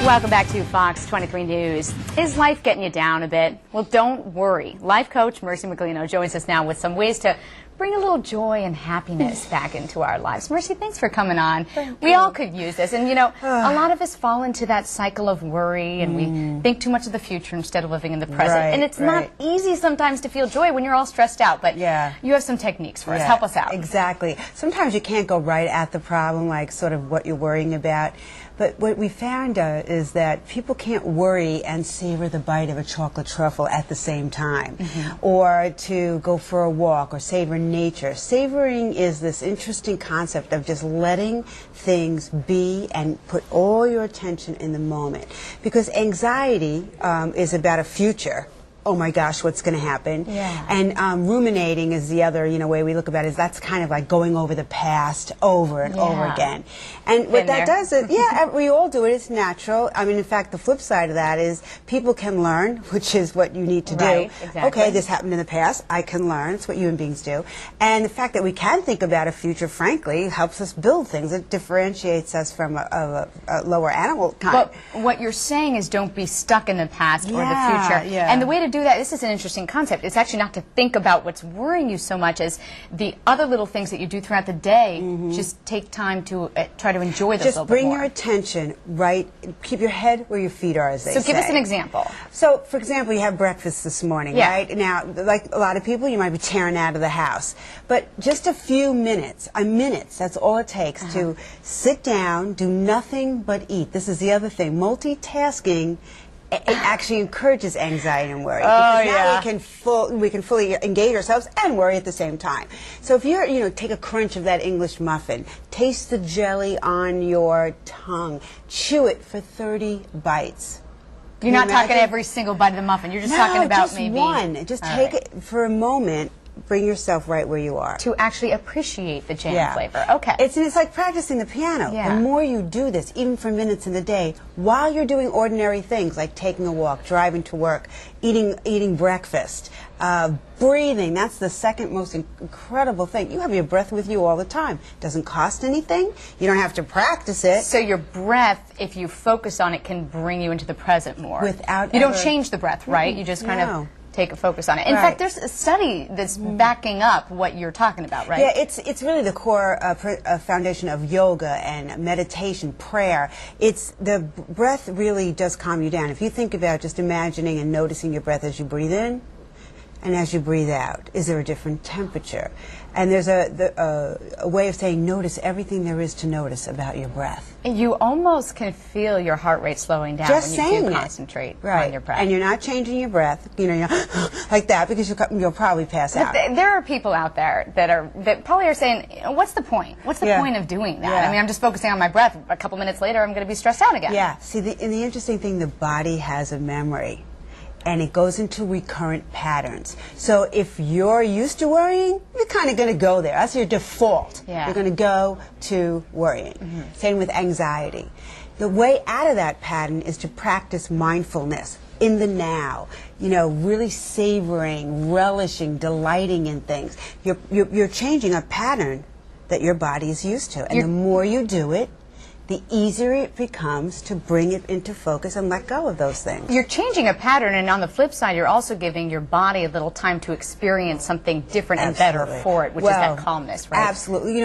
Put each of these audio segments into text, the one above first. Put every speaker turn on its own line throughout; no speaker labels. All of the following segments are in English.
Welcome back to Fox 23 News. Is life getting you down a bit? Well, don't worry. Life coach Merci Miglino joins us now with some ways to bring a little joy and happiness back into our lives. Merci, thanks for coming on. We all could use this. And, you know, a lot of us fall into that cycle of worry, and we think too much of the future instead of living in the present. And it's not easy sometimes to feel joy when you're all stressed out, but you have some techniques for us. Help us out.
Exactly. Sometimes you can't go right at the problem, like sort of what you're worrying about. But what we found is that people can't worry and savor the bite of a chocolate truffle at the same time, or to go for a walk or savor nature. Savoring is this interesting concept of just letting things be and put all your attention in the moment. Because anxiety is about a future. Oh my gosh, what's going to happen? And ruminating is the other, way we look about it. Is that's kind of like going over the past over and over again. And what that does is, we all do it. It's natural. I mean, in fact, the flip side of that is people can learn, which is what you need to do. Okay, this happened in the past. I can learn. It's what human beings do. And the fact that we can think about a future, frankly, helps us build things. It differentiates us from a lower animal kind.
But what you're saying is don't be stuck in the past or the future. And the way to do that, this is an interesting concept. It's actually not to think about what's worrying you so much as the other little things that you do throughout the day. Just take time to try to enjoy those a little bit more.
Just bring your attention right, keep your head where your feet are, as they say.
So give us an example.
So, for example, you have breakfast this morning, right? Now, like a lot of people, you might be tearing out of the house. But just a few minutes, that's all it takes to sit down, do nothing but eat. This is the other thing. Multitasking, it actually encourages anxiety and worry. Because now we can fully engage ourselves and worry at the same time. So if you're, take a crunch of that English muffin, taste the jelly on your tongue, chew it for 30 bites.
You're not talking every single bite of the muffin. You're just talking about
just
maybe
one. Just take it for a moment. Bring yourself right where you are.
To actually appreciate the jam flavor. Okay.
It's like practicing the piano. The more you do this, even for minutes in the day, while you're doing ordinary things like taking a walk, driving to work, eating breakfast, breathing, that's the second most incredible thing. You have your breath with you all the time. It doesn't cost anything. You don't have to practice it.
So your breath, if you focus on it, can bring you into the present more. You don't change the breath, right? You just kind of take a focus on it. In fact, there's a study that's backing up what you're talking about, right?
Yeah, it's really the core foundation of yoga and meditation, prayer. The breath really does calm you down. If you think about just imagining and noticing your breath as you breathe in and as you breathe out, is there a different temperature? And there's a way of saying notice everything there is to notice about your breath.
You almost can feel your heart rate slowing down
just
when you do concentrate on your breath.
And you're not changing your breath, you're like that, because you'll probably pass out.
There are people out there that probably are saying, what's the point? What's the point of doing that? I mean, I'm just focusing on my breath. A couple minutes later, I'm going to be stressed out again.
Yeah. See, the interesting thing, the body has a memory. And it goes into recurrent patterns. So if you're used to worrying, you're kind of going to go there. That's your default. You're going to go to worrying. Same with anxiety. The way out of that pattern is to practice mindfulness in the now. Really savoring, relishing, delighting in things. You're changing a pattern that your body is used to. And the more you do it, the easier it becomes to bring it into focus and let go of those things.
You're changing a pattern, and on the flip side, you're also giving your body a little time to experience something different and better for it, which is that calmness, right?
Absolutely.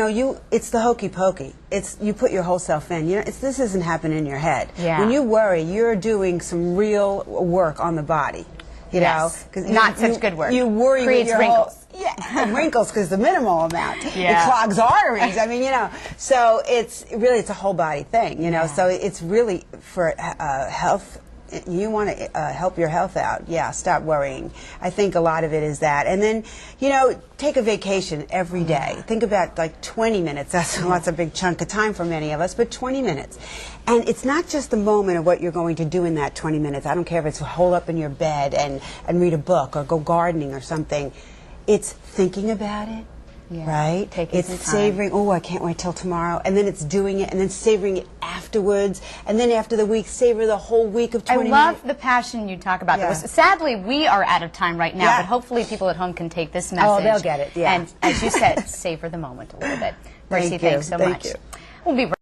It's the hokey pokey. You put your whole self in. This isn't happening in your head. When you worry, you're doing some real work on the body.
Not such good work.
You worry
creates
with your
wrinkles.
Wrinkles because the minimal amount. It clogs arteries. I mean, So it's a whole body thing. So it's really for health. You want to help your health out. Stop worrying. I think a lot of it is that. And then, take a vacation every day. Think about like 20 minutes. That's a big chunk of time for many of us, but 20 minutes. And it's not just the moment of what you're going to do in that 20 minutes. I don't care if it's hole up in your bed and read a book or go gardening or something. It's thinking about it. Right?
It's
savoring, I can't wait till tomorrow. And then it's doing it, and then savoring it afterwards. And then after the week, savor the whole week of 20 minutes.
I love the passion you talk about. Sadly, we are out of time right now, but hopefully people at home can take this message.
Oh, they'll get it,
And as you said, savor the moment a little bit. Merci, thanks so much.
Thank you.
We'll be right